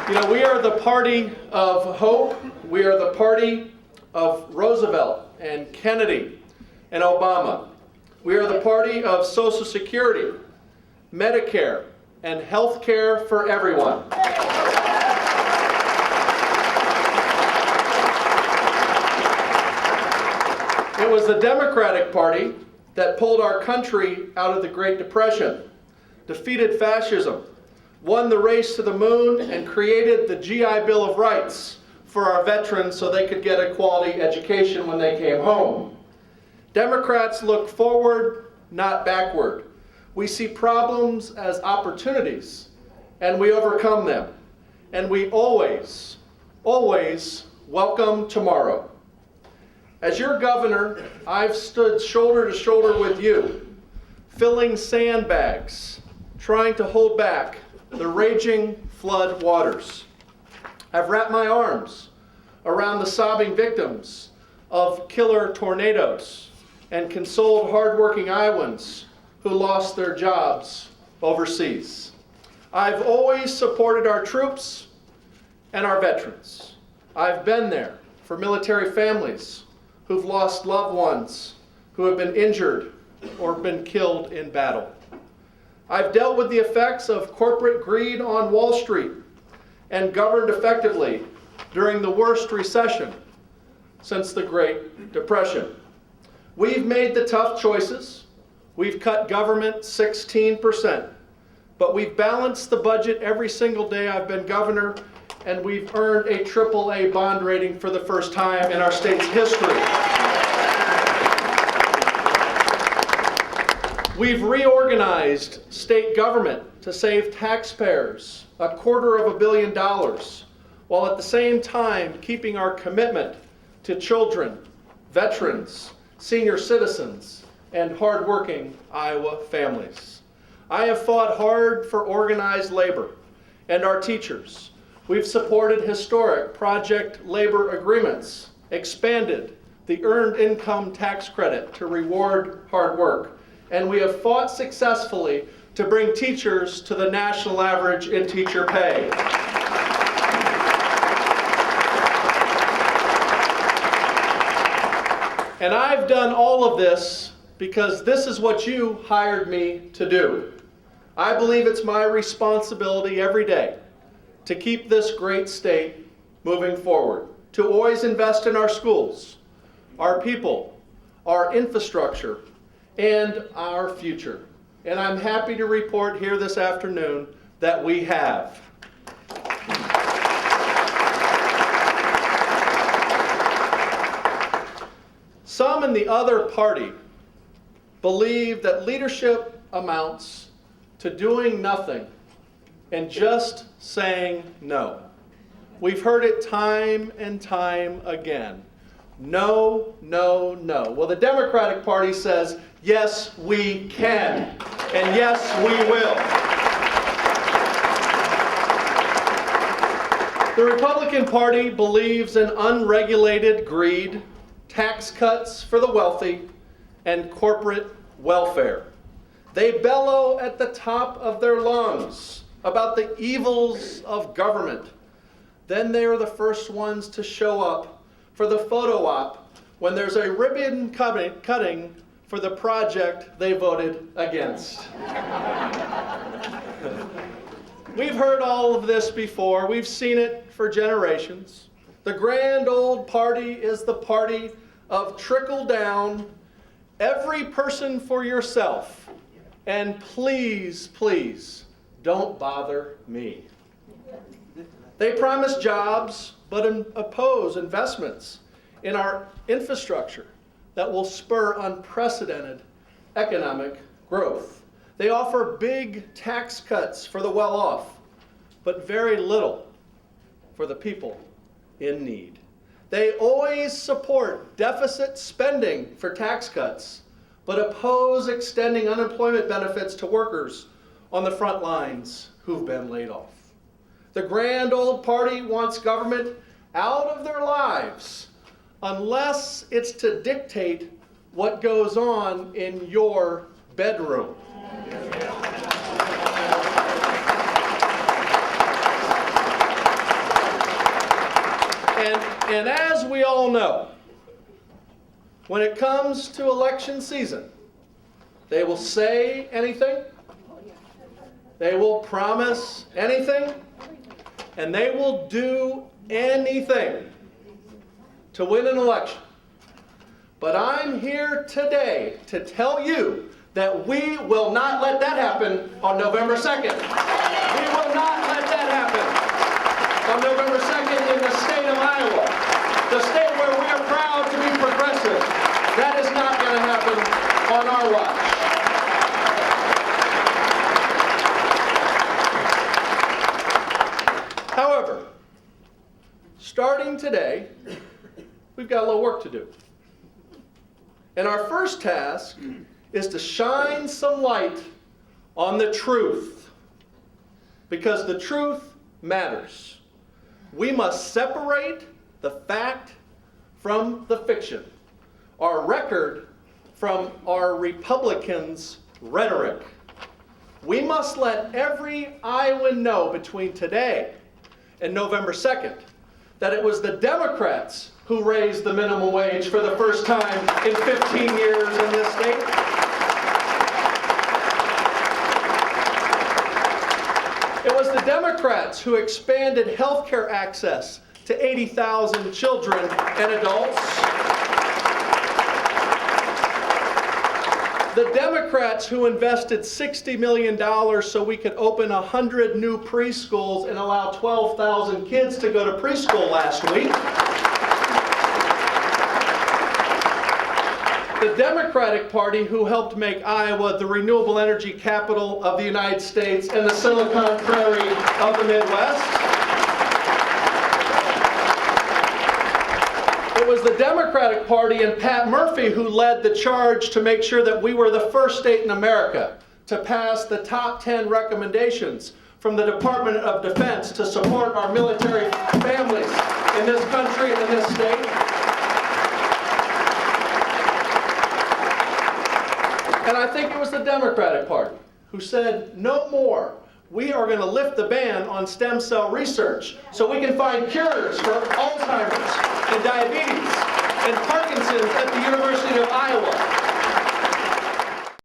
You know, we are the party of hope. We are the party of Roosevelt and Kennedy and Obama. We are the party of Social Security, Medicare, and health care for everyone. It was the Democratic Party that pulled our country out of the Great Depression, defeated fascism, won the race to the moon, and created the GI Bill of Rights for our veterans so they could get a quality education when they came home. Democrats look forward, not backward. We see problems as opportunities, and we overcome them. And we always, always welcome tomorrow. As your governor, I've stood shoulder to shoulder with you, filling sandbags, trying to hold back the raging flood waters. I've wrapped my arms around the sobbing victims of killer tornadoes and consoled hardworking Iowans who lost their jobs overseas. I've always supported our troops and our veterans. I've been there for military families who've lost loved ones who have been injured or been killed in battle. I've dealt with the effects of corporate greed on Wall Street and governed effectively during the worst recession since the Great Depression. We've made the tough choices. We've cut government 16%, but we've balanced the budget every single day I've been governor, and we've earned a AAA bond rating for the first time in our state's history. We've reorganized state government to save taxpayers $250 million, while at the same time keeping our commitment to children, veterans, senior citizens, and hardworking Iowa families. I have fought hard for organized labor and our teachers. We've supported historic project labor agreements, expanded the earned income tax credit to reward hard work, and we have fought successfully to bring teachers to the national average in teacher pay. And I've done all of this because this is what you hired me to do. I believe it's my responsibility every day to keep this great state moving forward, to always invest in our schools, our people, our infrastructure, and our future. And I'm happy to report here this afternoon that we have. Some in the other party believe that leadership amounts to doing nothing and just saying no. We've heard it time and time again. No, no, no. Well, the Democratic Party says, yes, we can, and yes, we will. The Republican Party believes in unregulated greed, tax cuts for the wealthy, and corporate welfare. They bellow at the top of their lungs about the evils of government. Then they are the first ones to show up for the photo op when there's a ribbon cutting for the project they voted against. We've heard all of this before. We've seen it for generations. The grand old party is the party of trickle down, every person for yourself, and please, please, don't bother me. They promise jobs, but oppose investments in our infrastructure that will spur unprecedented economic growth. They offer big tax cuts for the well-off, but very little for the people in need. They always support deficit spending for tax cuts, but oppose extending unemployment benefits to workers on the front lines who've been laid off. The grand old party wants government out of their lives unless it's to dictate what goes on in your bedroom. And as we all know, when it comes to election season, they will say anything, they will promise anything, and they will do anything to win an election. But I'm here today to tell you that we will not let that happen on November 2nd. We will not let that happen on November 2nd in the state of Iowa, the state where we are proud to be progressive. That is not going to happen on our watch. However, starting today, we've got a little work to do. And our first task is to shine some light on the truth, because the truth matters. We must separate the fact from the fiction, our record from our Republicans' rhetoric. We must let every Iowan know between today and November 2nd that it was the Democrats who raised the minimum wage for the first time in 15 years in this state. It was the Democrats who expanded health care access to 80,000 children and adults. The Democrats who invested $60 million so we could open 100 new preschools and allow 12,000 kids to go to preschool last week. The Democratic Party who helped make Iowa the renewable energy capital of the United States and the Silicon Prairie of the Midwest. It was the Democratic Party and Pat Murphy who led the charge to make sure that we were the first state in America to pass the top 10 recommendations from the Department of Defense to support our military families in this country and in this state. And I think it was the Democratic Party who said, no more. We are going to lift the ban on stem cell research so we can find cures for Alzheimer's and diabetes and Parkinson's at the University of Iowa.